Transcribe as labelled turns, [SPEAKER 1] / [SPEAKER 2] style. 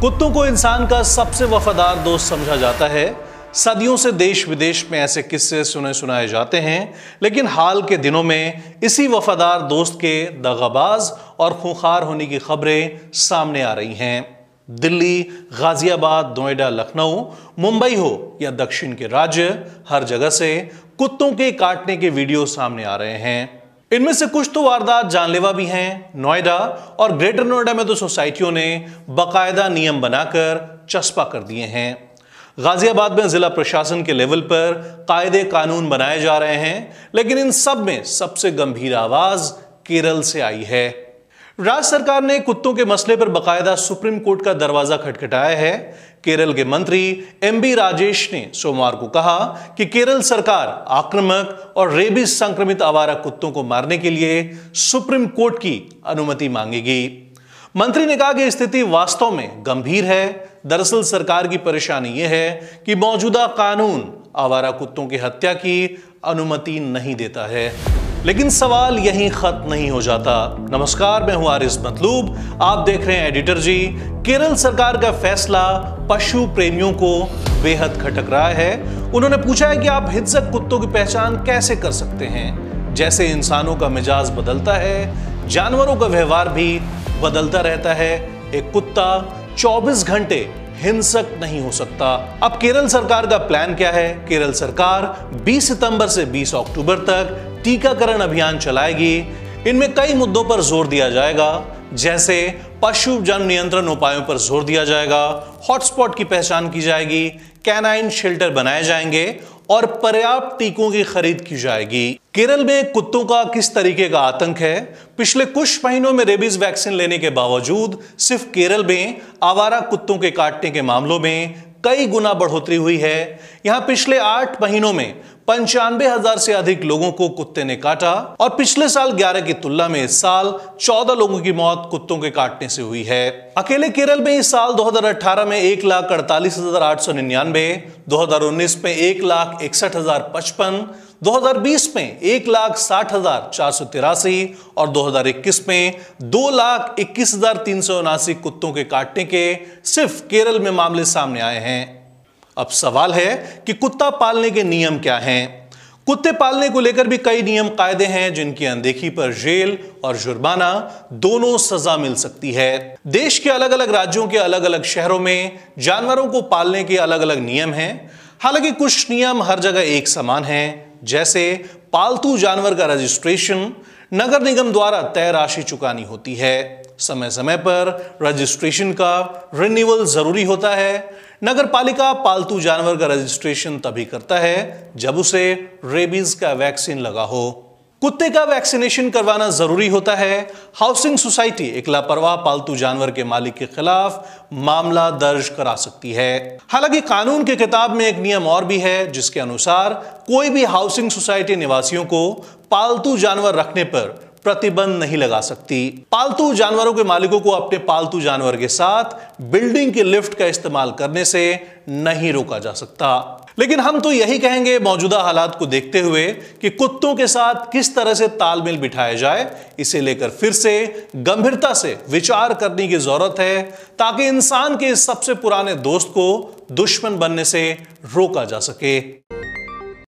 [SPEAKER 1] कुत्तों को इंसान का सबसे वफादार दोस्त समझा जाता है। सदियों से देश विदेश में ऐसे किस्से सुनाए जाते हैं, लेकिन हाल के दिनों में इसी वफादार दोस्त के दगाबाज और खूंखार होने की खबरें सामने आ रही हैं। दिल्ली, गाजियाबाद, नोएडा, लखनऊ, मुंबई हो या दक्षिण के राज्य, हर जगह से कुत्तों के काटने के वीडियो सामने आ रहे हैं। इनमें से कुछ तो वारदात जानलेवा भी हैं। नोएडा और ग्रेटर नोएडा में तो सोसाइटियों ने बाकायदा नियम बनाकर चस्पा कर दिए हैं। गाजियाबाद में जिला प्रशासन के लेवल पर कायदे कानून बनाए जा रहे हैं, लेकिन इन सब में सबसे गंभीर आवाज केरल से आई है। राज्य सरकार ने कुत्तों के मसले पर बाकायदा सुप्रीम कोर्ट का दरवाजा खटखटाया है। केरल के मंत्री एमबी राजेश ने सोमवार को कहा कि केरल सरकार आक्रामक और रेबीज संक्रमित आवारा कुत्तों को मारने के लिए सुप्रीम कोर्ट की अनुमति मांगेगी। मंत्री ने कहा कि स्थिति वास्तव में गंभीर है। दरअसल सरकार की परेशानी यह है कि मौजूदा कानून आवारा कुत्तों की हत्या की अनुमति नहीं देता है। लेकिन सवाल यहीं खत्म नहीं हो जाता। नमस्कार, मैं हूं आरिस मतलूब, आप देख रहे हैं एडिटर जी। केरल सरकार का फैसला पशु प्रेमियों को बेहद खटक रहा है। उन्होंने पूछा है कि आप हिंसक कुत्तों की पहचान कैसे कर सकते हैं। जैसे इंसानों का मिजाज बदलता है, जानवरों का व्यवहार भी बदलता रहता है। एक कुत्ता 24 घंटे हिंसक नहीं हो सकता। अब केरल सरकार का प्लान क्या है? केरल सरकार 20 सितंबर से 20 अक्टूबर तक टीकाकरण अभियान चलाएगी। इनमें कई मुद्दों पर जोर दिया जाएगा, जैसे पशु जन्म नियंत्रण उपायों पर जोर दिया जाएगा, हॉटस्पॉट की पहचान की जाएगी, कैनाइन शेल्टर बनाए जाएंगे और पर्याप्त टीकों की खरीद की जाएगी। केरल में कुत्तों का किस तरीके का आतंक है? पिछले कुछ महीनों में रेबीज वैक्सीन लेने के बावजूद सिर्फ केरल में आवारा कुत्तों के काटने के मामलों में कई गुना बढ़ोतरी हुई है। यहां पिछले 8 महीनों में 95,000 से अधिक लोगों को कुत्ते ने काटा और पिछले साल 11 की तुलना में इस साल 14 लोगों की मौत कुत्तों के काटने से हुई है। अकेले केरल में इस साल 2018 में 1,48,899, 2019 में 1,61,055, 2020 में 1,60,483 और 2021 में 2,21,379 कुत्तों के काटने के सिर्फ केरल में मामले सामने आए हैं। अब सवाल है कि कुत्ता पालने के नियम क्या हैं? कुत्ते पालने को लेकर भी कई नियम कायदे हैं, जिनकी अनदेखी पर जेल और जुर्माना दोनों सजा मिल सकती है। देश के अलग अलग राज्यों के अलग अलग शहरों में जानवरों को पालने के अलग अलग नियम हैं। हालांकि कुछ नियम हर जगह एक समान हैं, जैसे पालतू जानवर का रजिस्ट्रेशन नगर निगम द्वारा तय राशि चुकानी होती है। समय समय पर रजिस्ट्रेशन का रिन्यूअल जरूरी होता है। नगर पालिका पालतू जानवर का रजिस्ट्रेशन तभी करता है जब उसे रेबीज का वैक्सीन लगा हो। कुत्ते का वैक्सीनेशन करवाना जरूरी होता है। हाउसिंग सोसाइटी एक लापरवाह पालतू जानवर के मालिक के खिलाफ मामला दर्ज करा सकती है। हालांकि कानून की किताब में एक नियम और भी है, जिसके अनुसार कोई भी हाउसिंग सोसाइटी निवासियों को पालतू जानवर रखने पर प्रतिबंध नहीं लगा सकती। पालतू जानवरों के मालिकों को अपने पालतू जानवर के साथ बिल्डिंग के लिफ्ट का इस्तेमाल करने से नहीं रोका जा सकता। लेकिन हम तो यही कहेंगे, मौजूदा हालात को देखते हुए, कि कुत्तों के साथ किस तरह से तालमेल बिठाया जाए, इसे लेकर फिर से गंभीरता से विचार करने की जरूरत है, ताकि इंसान के सबसे पुराने दोस्त को दुश्मन बनने से रोका जा सके।